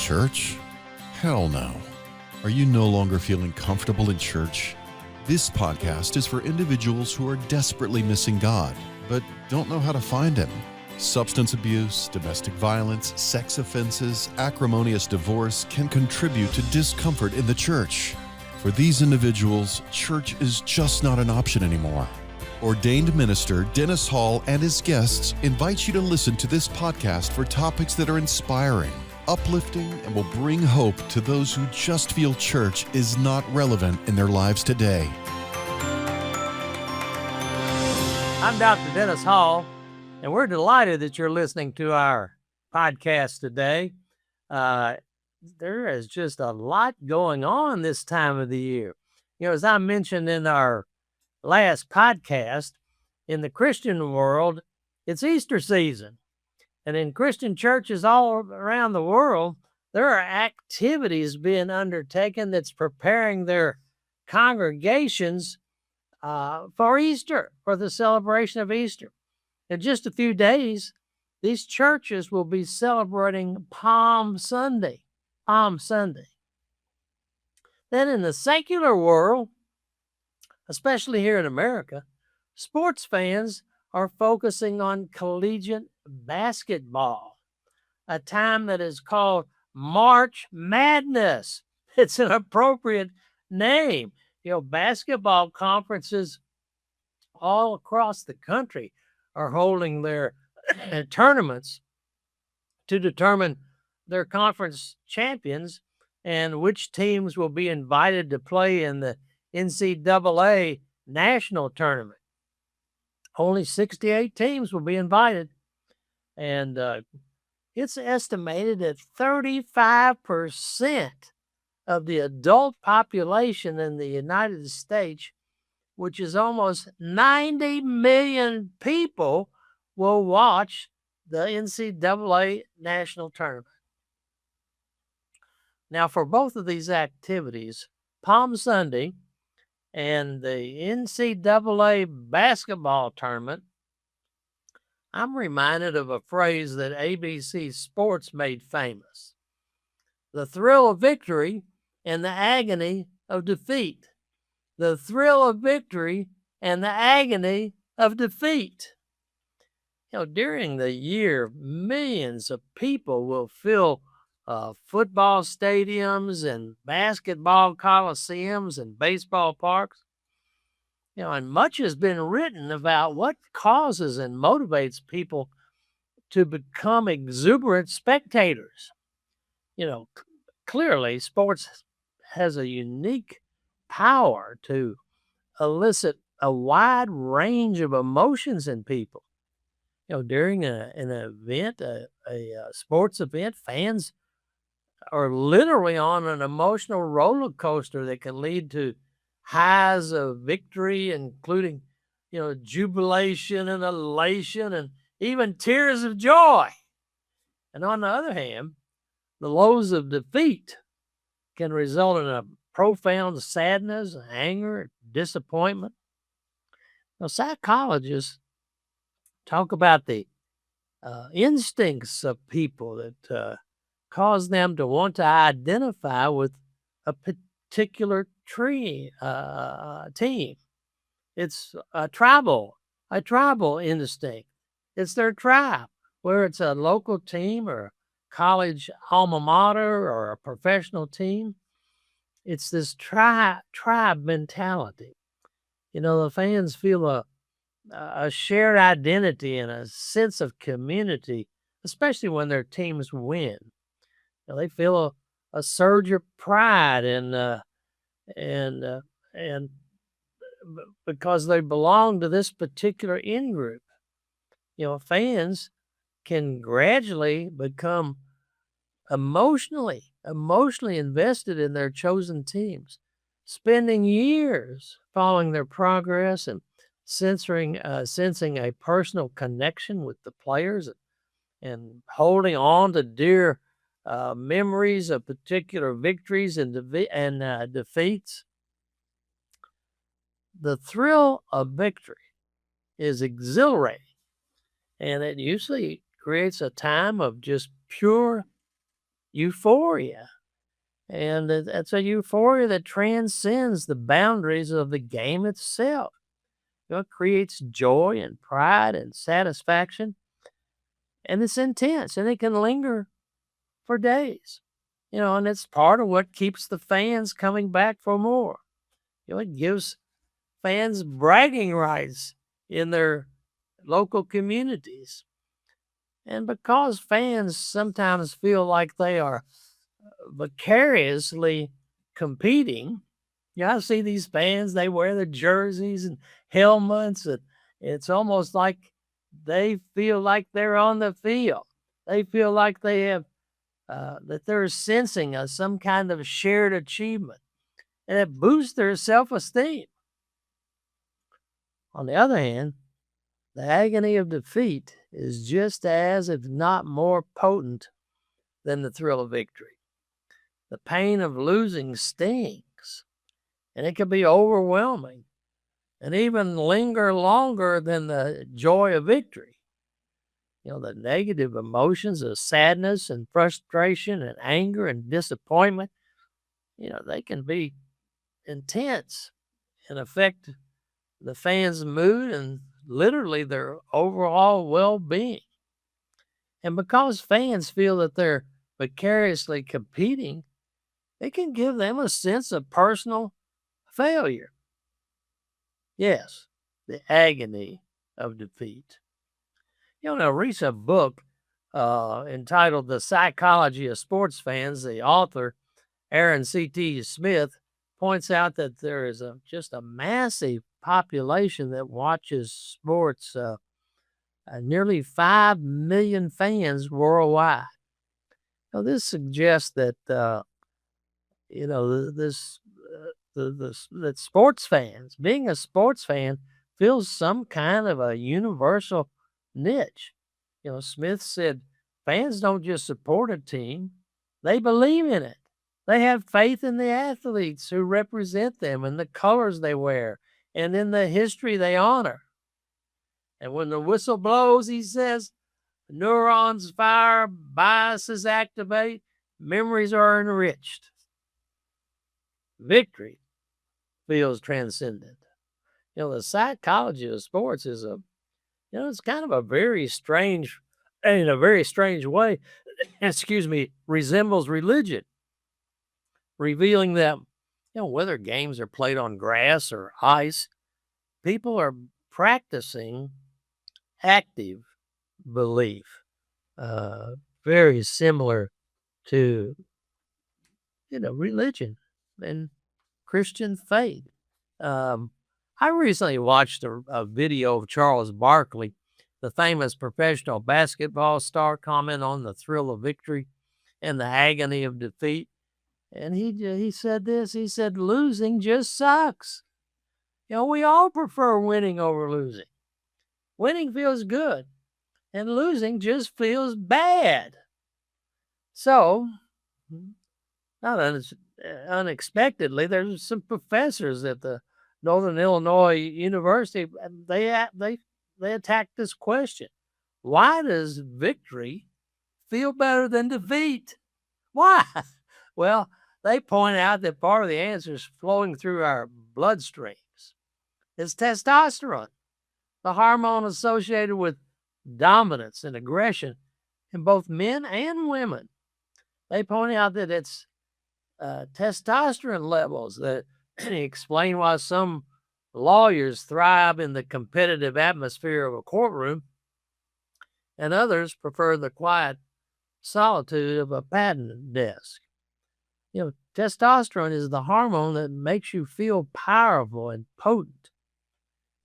church? Hell no. Are you no longer feeling comfortable in church? This podcast is for individuals who are desperately missing God, but don't know how to find Him. Substance abuse, domestic violence, sex offenses, acrimonious divorce can contribute to discomfort in the church. For these individuals, church is just not an option anymore. Ordained minister Dennis Hall and his guests invite you to listen to this podcast for topics that are inspiring, uplifting, and will bring hope to those who just feel church is not relevant in their lives today. I'm Dr. Dennis Hall, and we're delighted that you're listening to our podcast today. There is just a lot going on this time of the year. You know, as I mentioned in our last podcast, in the Christian world, it's Easter season. And in Christian churches all around the world, there are activities being undertaken that's preparing their congregations for Easter, for the celebration of Easter. In just a few days, these churches will be celebrating Palm Sunday. Palm Sunday. Then in the secular world, especially here in America, sports fans are focusing on collegiate basketball, a time that is called March Madness. It's an appropriate name. You know, basketball conferences all across the country are holding their tournaments to determine their conference champions and which teams will be invited to play in the NCAA national tournament. Only 68 teams will be invited, and it's estimated that 35% of the adult population in the United States, which is almost 90 million people, will watch the NCAA national tournament. Now, for both of these activities, Palm Sunday and the NCAA basketball tournament, I'm reminded of a phrase that ABC Sports made famous: the thrill of victory and the agony of defeat. The thrill of victory and the agony of defeat. You know, during the year, millions of people will fill football stadiums and basketball coliseums and baseball parks. You know, and much has been written about what causes and motivates people to become exuberant spectators. You know, clearly sports has a unique power to elicit a wide range of emotions in people. You know, during an event, a sports event, fans are literally on an emotional roller coaster that can lead to highs of victory, including, you know, jubilation and elation and even tears of joy. And on the other hand, the lows of defeat can result in a profound sadness, anger, disappointment. Now, psychologists talk about the instincts of people that cause them to want to identify with a particular team. It's a tribal instinct. It's their tribe, where it's a local team or a college alma mater or a professional team. It's this tribe mentality. You know, the fans feel a shared identity and a sense of community, especially when their teams win. You know, they feel a surge of pride and because they belong to this particular in-group. You know, fans can gradually become emotionally invested in their chosen teams, spending years following their progress and sensing a personal connection with the players and holding on to dear memories of particular victories and defeats. The thrill of victory is exhilarating, and it usually creates a time of just pure euphoria. And it's a euphoria that transcends the boundaries of the game itself. It creates joy and pride and satisfaction. And it's intense and it can linger for days. And it's part of what keeps the fans coming back for more. It gives fans bragging rights in their local communities. And because fans sometimes feel like they are vicariously competing, I see these fans, they wear the jerseys and helmets, and it's almost like they feel like they're on the field. They feel like they have, that they're sensing some kind of shared achievement, and it boosts their self-esteem. On the other hand, the agony of defeat is just as, if not more potent than the thrill of victory. The pain of losing stings, and it can be overwhelming and even linger longer than the joy of victory. The negative emotions of sadness and frustration and anger and disappointment, they can be intense and affect the fans' mood and literally their overall well-being. And because fans feel that they're vicariously competing, it can give them a sense of personal failure. Yes, the agony of defeat. In a recent book entitled The Psychology of Sports Fans, the author, Aaron C.T. Smith, points out that there is just a massive population that watches sports, nearly 5 million fans worldwide. This suggests that, that sports fans, being a sports fan, feels some kind of a universal niche. Smith said fans don't just support a team, they believe in it. They have faith in the athletes who represent them and the colors they wear and in the history they honor. And when the whistle blows, he says, neurons fire, biases activate, memories are enriched. Victory feels transcendent. The psychology of sports is it's kind of a very strange, in a very strange way, resembles religion, revealing that, whether games are played on grass or ice, people are practicing active belief, very similar to, religion and Christian faith. I recently watched a video of Charles Barkley, the famous professional basketball star, comment on the thrill of victory and the agony of defeat. And he said this, he said, losing just sucks. We all prefer winning over losing. Winning feels good, and losing just feels bad. So, not unexpectedly, there's some professors at the Northern Illinois University, they attacked this question. Why does victory feel better than defeat? Why? Well, they point out that part of the answer is flowing through our bloodstreams. It's testosterone, the hormone associated with dominance and aggression in both men and women. They point out that it's testosterone levels that explain why some lawyers thrive in the competitive atmosphere of a courtroom and others prefer the quiet solitude of a patent desk. Testosterone is the hormone that makes you feel powerful and potent.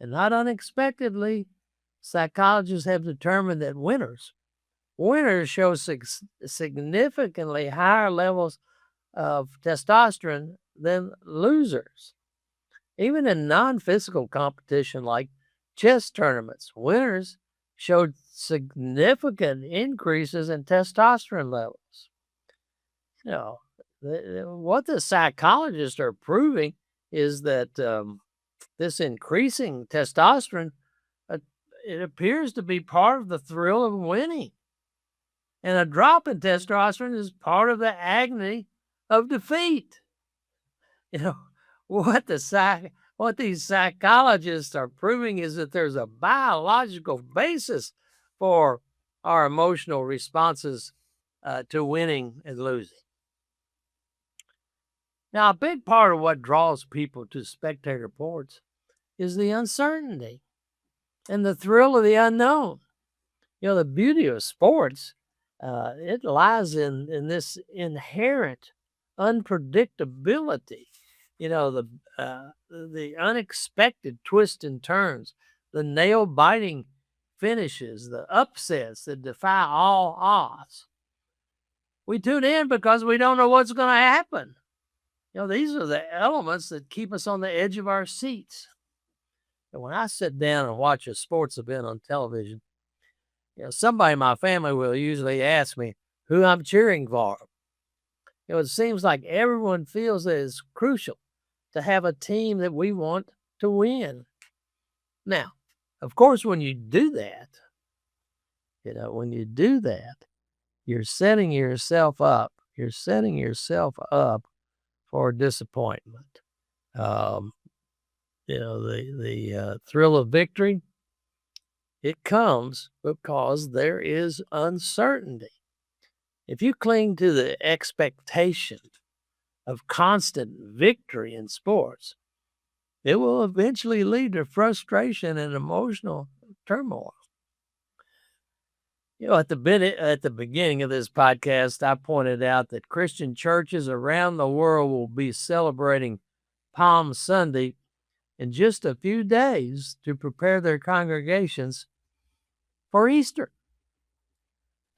And not unexpectedly, psychologists have determined that winners show significantly higher levels of testosterone than losers. Even in non-physical competition like chess tournaments, winners showed significant increases in testosterone levels. What the psychologists are proving is that this increasing testosterone, it appears to be part of the thrill of winning. And a drop in testosterone is part of the agony of defeat. You know, what these psychologists are proving is that there's a biological basis for our emotional responses to winning and losing. Now, a big part of what draws people to spectator sports is the uncertainty and the thrill of the unknown. The beauty of sports, it lies in this inherent unpredictability. The unexpected twists and turns, the nail-biting finishes, the upsets that defy all odds. We tune in because we don't know what's going to happen. These are the elements that keep us on the edge of our seats. And when I sit down and watch a sports event on television, somebody in my family will usually ask me who I'm cheering for. It seems like everyone feels that it's crucial to have a team that we want to win. Now, of course, when you do that, you're setting yourself up. You're setting yourself up for disappointment. The thrill of victory, it comes because there is uncertainty. If you cling to the expectation of constant victory in sports, it will eventually lead to frustration and emotional turmoil. At the beginning of this podcast, I pointed out that Christian churches around the world will be celebrating Palm Sunday in just a few days to prepare their congregations for Easter.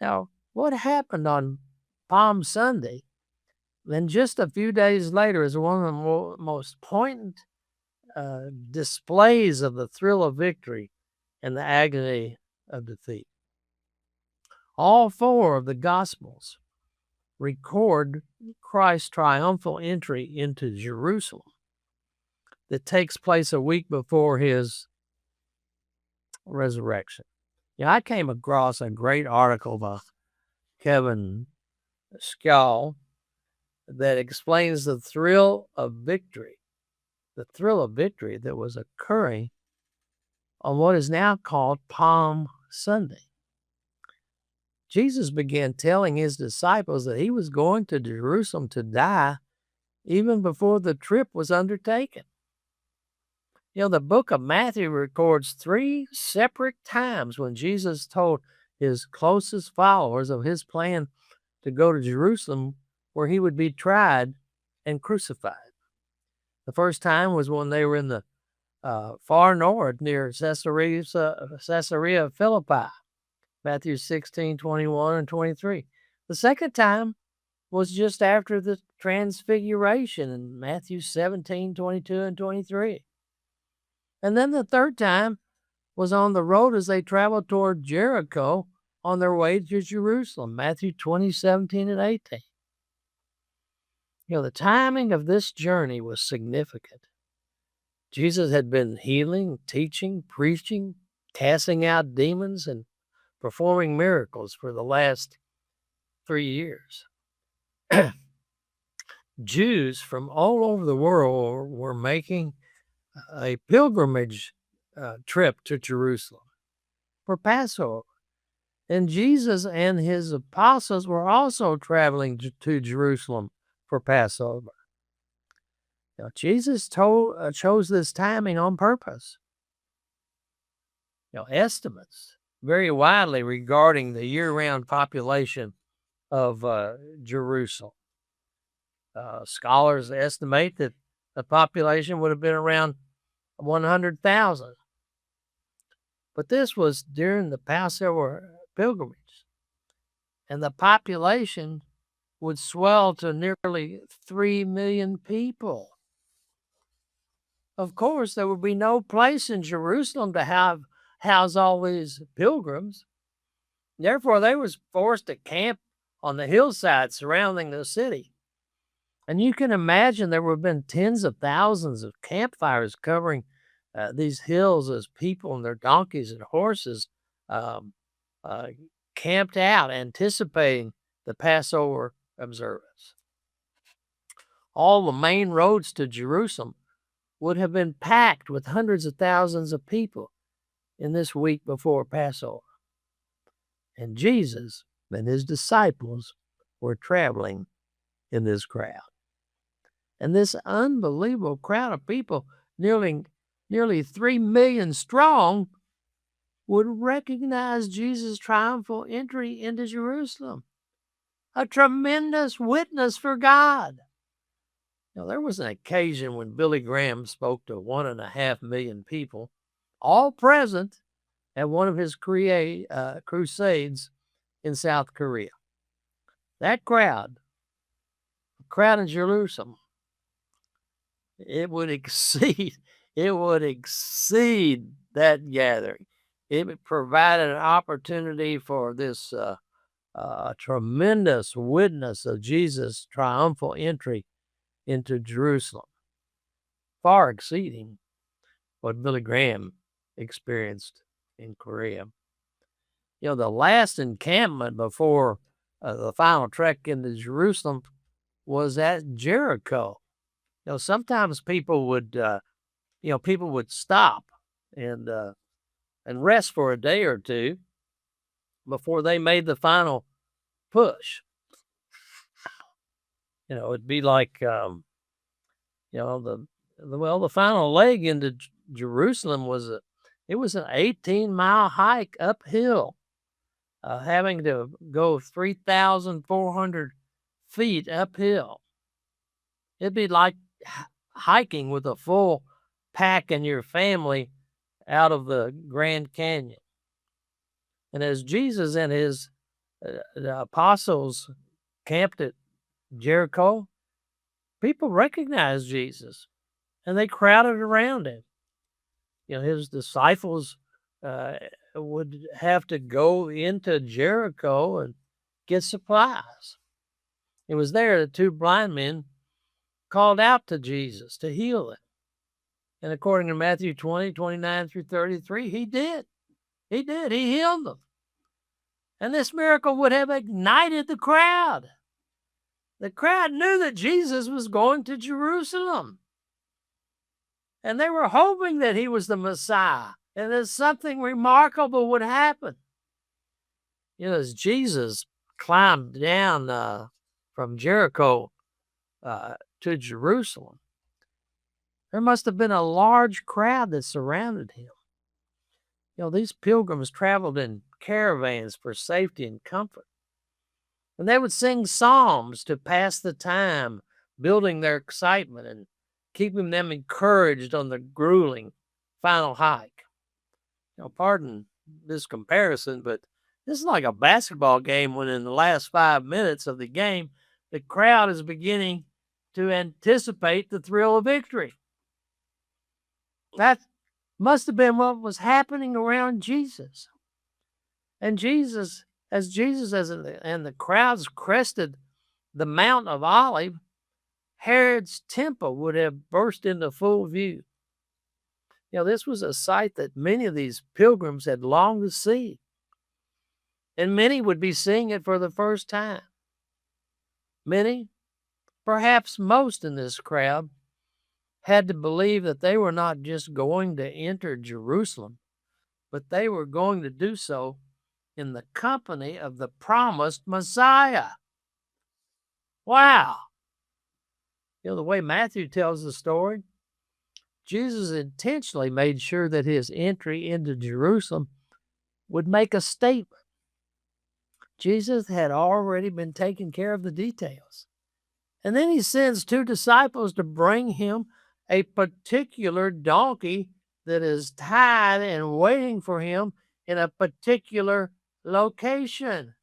Now, what happened on Palm Sunday, then just a few days later, is one of the most poignant displays of the thrill of victory and the agony of defeat. All four of the Gospels record Christ's triumphal entry into Jerusalem that takes place a week before his resurrection. I came across a great article by Kevin Skall that explains the thrill of victory that was occurring on what is now called Palm Sunday. Jesus began telling his disciples that he was going to Jerusalem to die even before the trip was undertaken. The book of Matthew records 3 separate times when Jesus told his closest followers of his plan to go to Jerusalem where he would be tried and crucified. The first time was when they were in the far north near Caesarea Philippi, Matthew 16:21 and 23. The second time was just after the transfiguration in Matthew 17:22 and 23. And then the third time was on the road as they traveled toward Jericho on their way to Jerusalem, Matthew 20:17 and 18. The timing of this journey was significant. Jesus had been healing, teaching, preaching, casting out demons, and performing miracles for the last 3 years. Jews from all over the world were making a pilgrimage trip to Jerusalem for Passover. And Jesus and his apostles were also traveling to Jerusalem for Passover. Jesus chose this timing on purpose. Estimates vary widely regarding the year-round population of Jerusalem. Scholars estimate that the population would have been around 100,000. But this was during the Passover pilgrimage, and the population would swell to nearly 3 million people. Of course, there would be no place in Jerusalem to house all these pilgrims. Therefore, they was forced to camp on the hillside surrounding the city. And you can imagine there would have been tens of thousands of campfires covering these hills as people and their donkeys and horses camped out anticipating the Passover observance. All the main roads to Jerusalem would have been packed with hundreds of thousands of people in this week before Passover. And Jesus and his disciples were traveling in this crowd. And this unbelievable crowd of people, nearly 3 million strong, would recognize Jesus' triumphal entry into Jerusalem. A tremendous witness for God. Now, there was an occasion when Billy Graham spoke to 1.5 million people, all present at one of his crusades in South Korea. That crowd, the crowd in Jerusalem, it would exceed that gathering. It provided an opportunity for this tremendous witness of Jesus' triumphal entry into Jerusalem, far exceeding what Billy Graham experienced in Korea. The last encampment before the final trek into Jerusalem was at Jericho. Sometimes people would stop and rest for a day or two before they made the final push. It'd be like, the final leg into Jerusalem was an 18-mile hike uphill, having to go 3,400 feet uphill. It'd be like hiking with a full pack and your family out of the Grand Canyon. And as Jesus and his the apostles camped at Jericho, people recognized Jesus and they crowded around him. His disciples would have to go into Jericho and get supplies. It was there that 2 blind men called out to Jesus to heal them. And according to Matthew 20, 29 through 33, he did. He healed them. And this miracle would have ignited the crowd. The crowd knew that Jesus was going to Jerusalem. And they were hoping that he was the Messiah and that something remarkable would happen. As Jesus climbed down from Jericho to Jerusalem, there must have been a large crowd that surrounded him. These pilgrims traveled in caravans for safety and comfort. And they would sing psalms to pass the time, building their excitement and keeping them encouraged on the grueling final hike. Pardon this comparison, but this is like a basketball game when in the last 5 minutes of the game, the crowd is beginning to anticipate the thrill of victory. That must have been what was happening around Jesus. And as the crowds crested the Mount of Olives, Herod's temple would have burst into full view. This was a sight that many of these pilgrims had longed to see. And many would be seeing it for the first time. Many, perhaps most in this crowd, had to believe that they were not just going to enter Jerusalem, but they were going to do so in the company of the promised Messiah. Wow. The way Matthew tells the story, Jesus intentionally made sure that his entry into Jerusalem would make a statement. Jesus had already been taking care of the details. And then he sends 2 disciples to bring him a particular donkey that is tied and waiting for him in a particular location.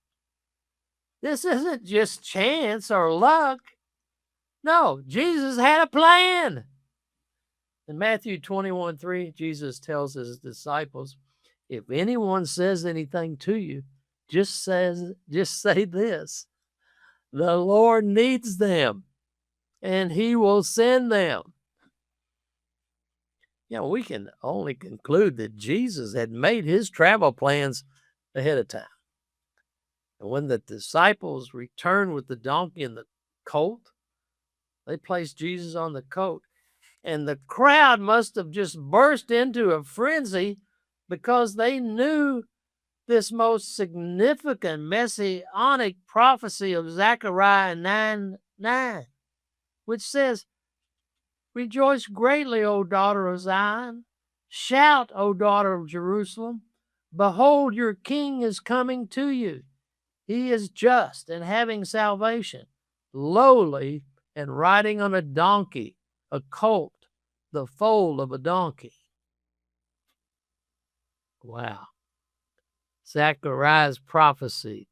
This isn't just chance or luck. No, Jesus had a plan. In Matthew 21:3, Jesus tells his disciples, if anyone says anything to you, just say this: the Lord needs them, and he will send them. We can only conclude that Jesus had made his travel plans ahead of time. And when the disciples returned with the donkey and the colt, they placed Jesus on the colt. And the crowd must have just burst into a frenzy because they knew this most significant messianic prophecy of Zechariah 9:9, which says, "Rejoice greatly, O daughter of Zion. Shout, O daughter of Jerusalem. Behold, your king is coming to you. He is just and having salvation, lowly and riding on a donkey, a colt, the foal of a donkey." Wow. Zechariah's prophecy,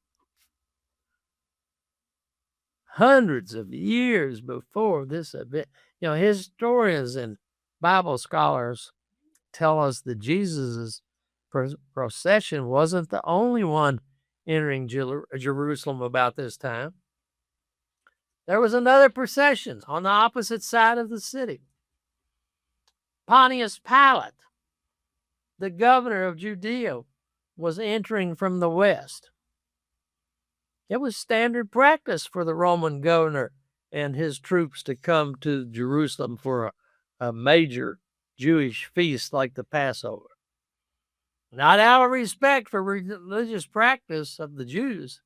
hundreds of years before this event. Historians and Bible scholars tell us that Jesus' procession wasn't the only one entering Jerusalem about this time. There was another procession on the opposite side of the city. Pontius Pilate, the governor of Judea, was entering from the west. It was standard practice for the Roman governor and his troops to come to Jerusalem for a major Jewish feast like the Passover. Not out of respect for religious practice of the Jews,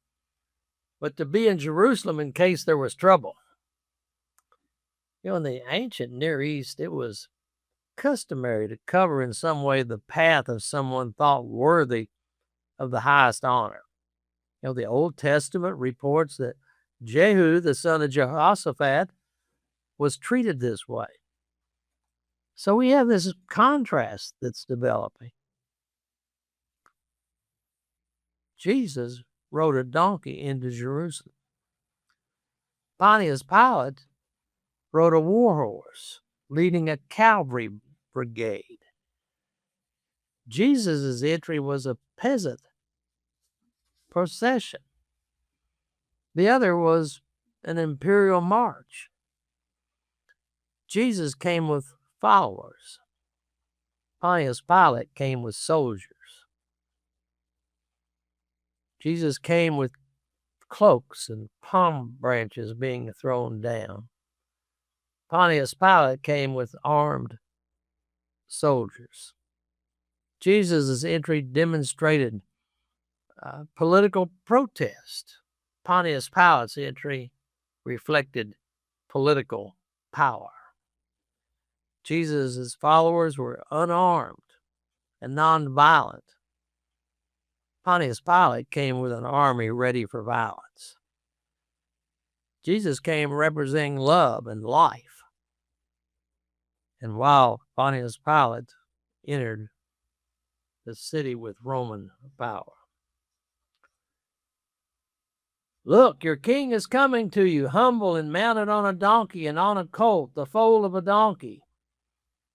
but to be in Jerusalem in case there was trouble. In the ancient Near East, it was customary to cover in some way the path of someone thought worthy of the highest honor. The Old Testament reports that Jehu, the son of Jehoshaphat, was treated this way. So we have this contrast that's developing. Jesus rode a donkey into Jerusalem. Pontius Pilate rode a war horse, leading a cavalry brigade. Jesus' entry was a peasant procession. The other was an imperial march. Jesus came with followers. Pontius Pilate came with soldiers. Jesus came with cloaks and palm branches being thrown down. Pontius Pilate came with armed soldiers. Jesus' entry demonstrated political protest. Pontius Pilate's entry reflected political power. Jesus' followers were unarmed and nonviolent. Pontius Pilate came with an army ready for violence. Jesus came representing love and life. And while Pontius Pilate entered the city with Roman power. "Look, your king is coming to you, humble and mounted on a donkey and on a colt, the foal of a donkey."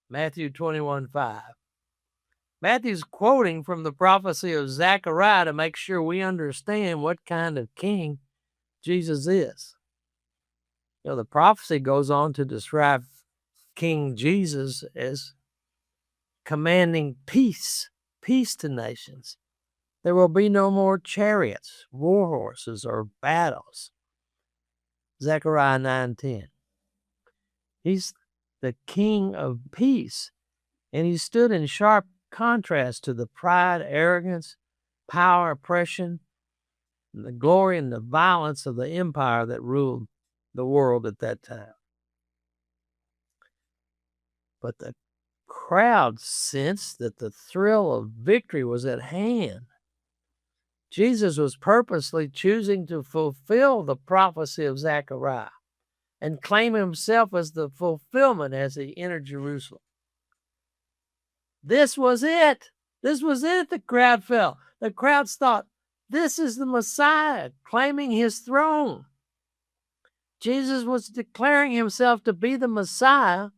Matthew 21:5. Matthew's quoting from the prophecy of Zechariah to make sure we understand what kind of king Jesus is. The prophecy goes on to describe King Jesus as commanding peace to nations. There will be no more chariots, war horses, or battles. Zechariah 9:10. He's the king of peace, and he stood in sharp contrast to the pride, arrogance, power, oppression, and the glory and the violence of the empire that ruled the world at that time. But the crowd sensed that the thrill of victory was at hand. Jesus was purposely choosing to fulfill the prophecy of Zechariah and claim himself as the fulfillment as he entered Jerusalem. This was it. This was it, the crowd felt. The crowds thought, this is the Messiah claiming his throne. Jesus was declaring himself to be the Messiah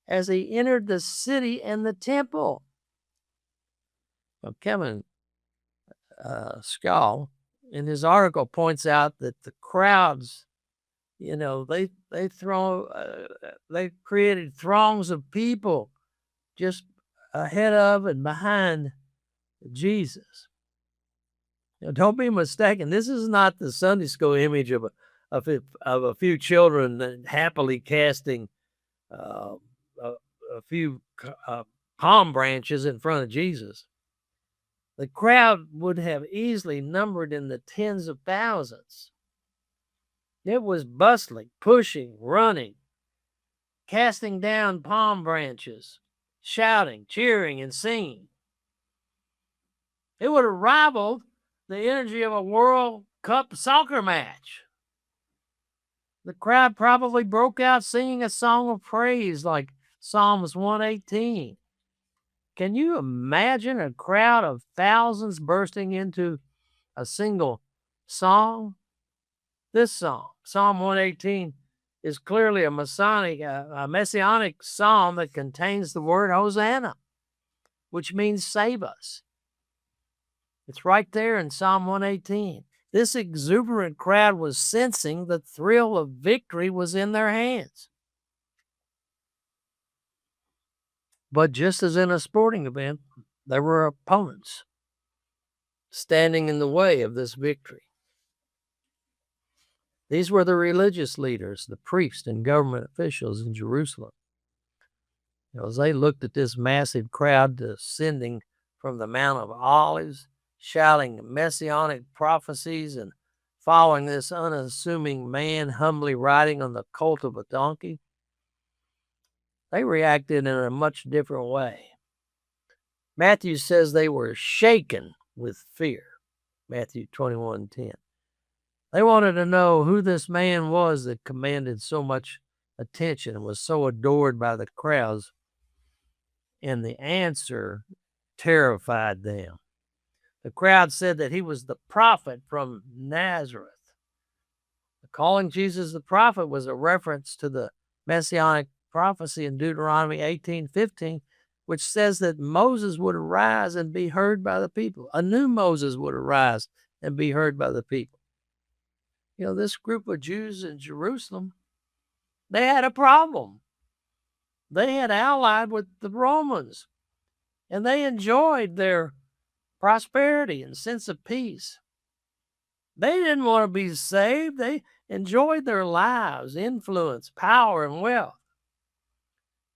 as he entered the city and the temple. Well, Kevin Schall, in his article, points out that the crowds, they created throngs of people just ahead of and behind Jesus. Don't be mistaken. This is not the Sunday school image of a few children happily casting uh, a few palm branches in front of Jesus. The crowd would have easily numbered in the tens of thousands. It was bustling, pushing, running, casting down palm branches, shouting, cheering, and singing. It would have rivaled the energy of a World Cup soccer match. The crowd probably broke out singing a song of praise like Psalms 118. Can you imagine a crowd of thousands bursting into a single song? This song, Psalm 118, is clearly a messianic psalm that contains the word Hosanna, which means save us. It's right there in Psalm 118. This exuberant crowd was sensing the thrill of victory was in their hands. But just as in a sporting event, there were opponents standing in the way of this victory. These were the religious leaders, the priests and government officials in Jerusalem. As they looked at this massive crowd descending from the Mount of Olives, shouting messianic prophecies and following this unassuming man humbly riding on the colt of a donkey, they reacted in a much different way. Matthew says they were shaken with fear. Matthew 21:10. They wanted to know who this man was that commanded so much attention and was so adored by the crowds, and the answer terrified them. The crowd said that he was the prophet from Nazareth. Calling Jesus the prophet was a reference to the messianic prophecy in Deuteronomy 18:15, which says that Moses would arise and be heard by the people. A new Moses would arise and be heard by the people. This group of Jews in Jerusalem, they had a problem. They had allied with the Romans, and they enjoyed their prosperity and sense of peace. They didn't want to be saved. They enjoyed their lives, influence, power, and wealth.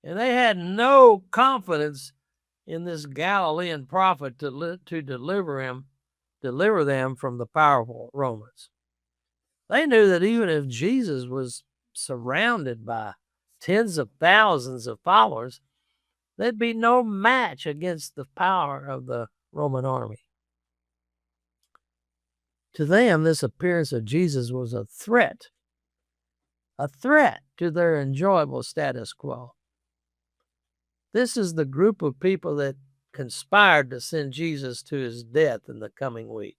And they had no confidence in this Galilean prophet to deliver them from the powerful Romans. They knew that even if Jesus was surrounded by tens of thousands of followers, there'd be no match against the power of the Roman army. To them, this appearance of Jesus was a threat to their enjoyable status quo. This is the group of people that conspired to send Jesus to his death in the coming week.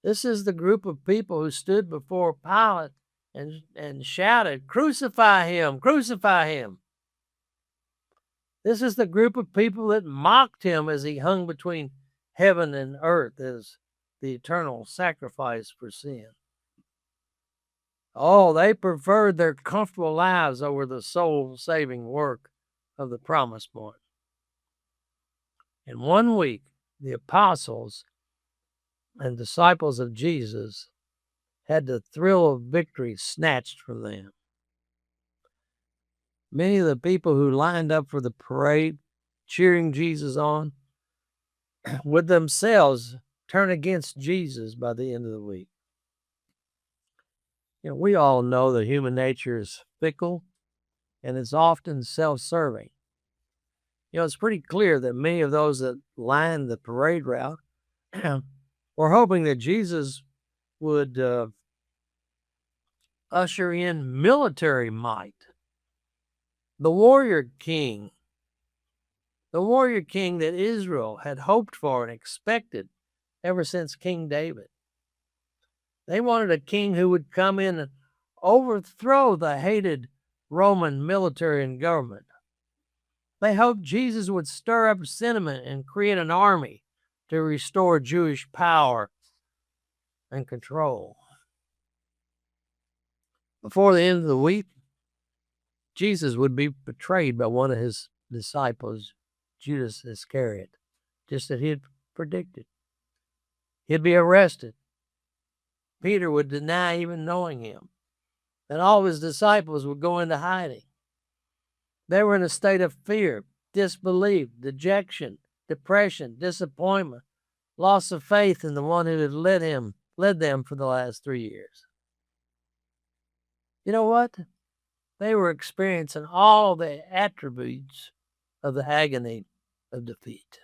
This is the group of people who stood before Pilate and shouted, "Crucify him, crucify him." This is the group of people that mocked him as he hung between heaven and earth as the eternal sacrifice for sin. Oh, they preferred their comfortable lives over the soul-saving work of the promised one. In 1 week, the apostles and disciples of Jesus had the thrill of victory snatched from them. Many of the people who lined up for the parade, cheering Jesus on, would themselves turn against Jesus by the end of the week. We all know that human nature is fickle and it's often self-serving. It's pretty clear that many of those that lined the parade route were hoping that Jesus would usher in military might. The warrior king that Israel had hoped for and expected ever since King David. They wanted a king who would come in and overthrow the hated Roman military and government. They hoped Jesus would stir up sentiment and create an army to restore Jewish power and control. Before the end of the week, Jesus would be betrayed by one of his disciples, Judas Iscariot, just as he had predicted. He'd be arrested. Peter would deny even knowing him. And all of his disciples would go into hiding. They were in a state of fear, disbelief, dejection, depression, disappointment, loss of faith in the one who had led them for the last 3 years. You know what? They were experiencing all the attributes of the agony of defeat.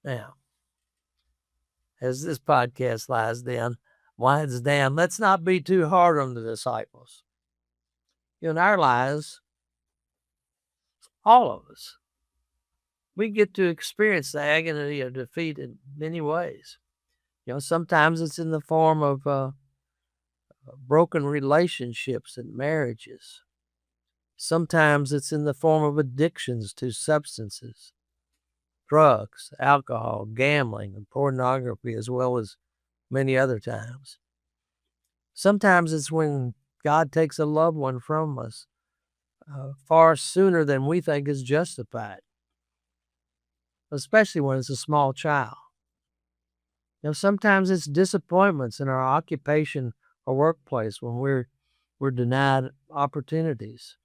Now, as this podcast winds down, let's not be too hard on the disciples. In our lives, all of us, we get to experience the agony of defeat in many ways. Sometimes it's in the form of broken relationships and marriages. Sometimes it's in the form of addictions to substances, drugs, alcohol, gambling, and pornography, as well as many other times. Sometimes it's when God takes a loved one from us far sooner than we think is justified, especially when it's a small child. Sometimes it's disappointments in our occupation or workplace when we're denied opportunities.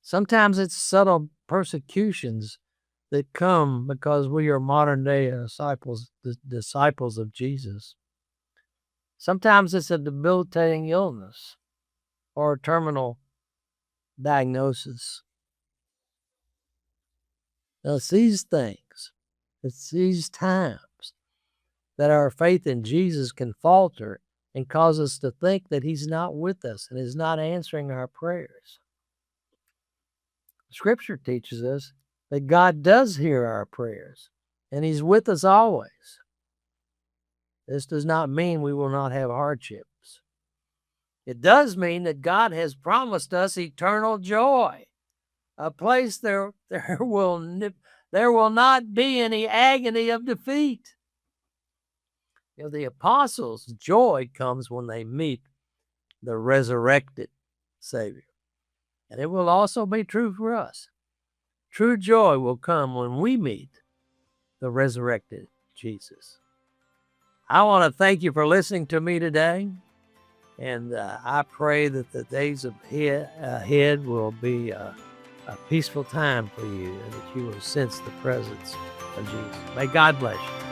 Sometimes it's subtle persecutions that come because we are modern-day disciples of Jesus. Sometimes it's a debilitating illness or a terminal diagnosis. Now, it's these things, it's these times that our faith in Jesus can falter and cause us to think that He's not with us and is not answering our prayers. Scripture teaches us that God does hear our prayers and He's with us always. This does not mean we will not have hardships. It does mean that God has promised us eternal joy, a place there will not be any agony of defeat. The apostles' joy comes when they meet the resurrected Savior. And it will also be true for us. True joy will come when we meet the resurrected Jesus. I want to thank you for listening to me today. And I pray that the days ahead will be a peaceful time for you and that you will sense the presence of Jesus. May God bless you.